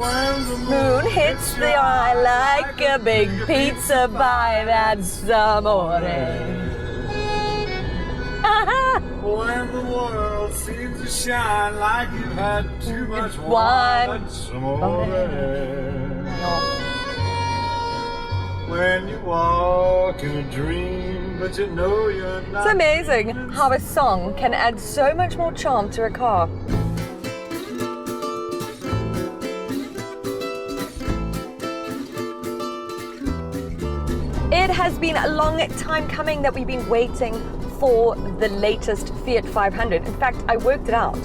Moon hits the eye like a big pizza pie. That's amore. When the world seems to shine like you've had too much wine. that's amore. When you walk in a dream, but you know you're not. It's amazing how a song can add so much more charm to a car. It has been a long time coming that we've been waiting for the latest Fiat 500. In fact, I worked it out.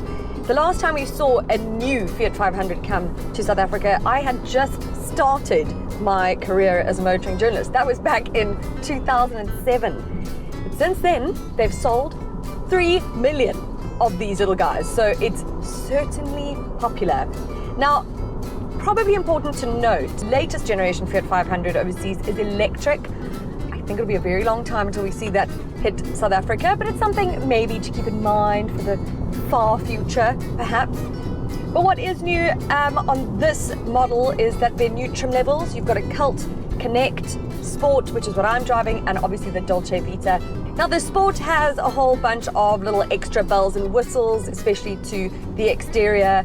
The last time we saw a new Fiat 500 come to South Africa, I had just started my career as a motoring journalist. That was back in 2007. But since then, they've sold 3 million of these little guys. So it's certainly popular. Now, probably important to note, latest generation Fiat 500 overseas is electric. I think it'll be a very long time until we see that hit South Africa, but it's something maybe to keep in mind for the far future, perhaps. But what is new on this model is that they're new trim levels. You've got a Cult, Connect, Sport, which is what I'm driving, and obviously the Dolce Vita. Now the Sport has a whole bunch of little extra bells and whistles, especially to the exterior.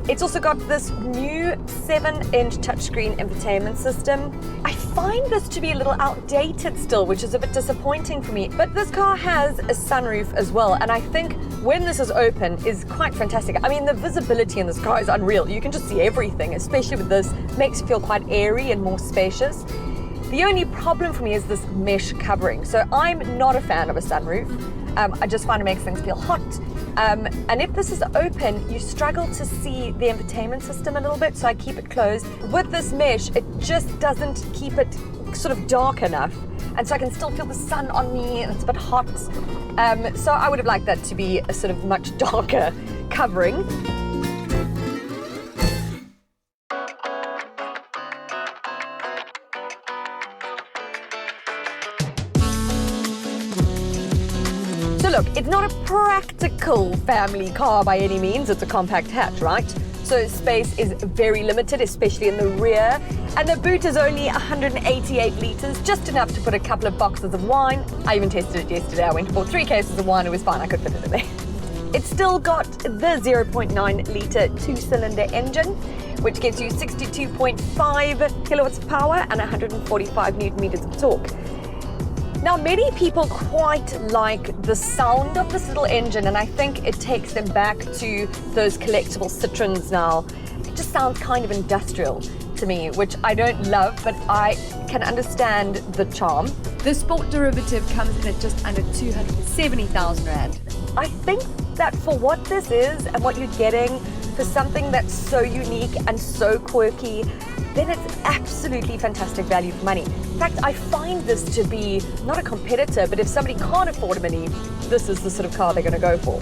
It's also got this new 7-inch touchscreen infotainment system. I find this to be a little outdated still, which is a bit disappointing for me. But this car has a sunroof as well, and I think when this is open is quite fantastic. I mean, the visibility in this car is unreal. You can just see everything, especially with this. Makes it feel quite airy and more spacious. The only problem for me is this mesh covering. So I'm not a fan of a sunroof. I just find it makes things feel hot. And if this is open, you struggle to see the infotainment system a little bit, so I keep it closed. With this mesh, it just doesn't keep it sort of dark enough. And so I can still feel the sun on me, and it's a bit hot. So I would have liked that to be a sort of much darker covering. So look, it's not a practical family car by any means. It's a compact hatch, right? So space is very limited, especially in the rear. And the boot is only 188 litres, just enough to put a couple of boxes of wine. I even tested it yesterday. I went and bought 3 cases of wine. It was fine. I could fit it in there. It's still got the 0.9 litre 2-cylinder engine, which gives you 62.5 kilowatts of power and 145 newton meters of torque. Now, many people quite like the sound of this little engine, and I think it takes them back to those collectible Citroens now. It just sounds kind of industrial to me, which I don't love, but I can understand the charm. The Sport derivative comes in at just under 270,000 Rand. I think that for what this is and what you're getting for something that's so unique and so quirky, then it's absolutely fantastic value for money. In fact, I find this to be not a competitor, but if somebody can't afford a Mini, this is the sort of car they're going to go for.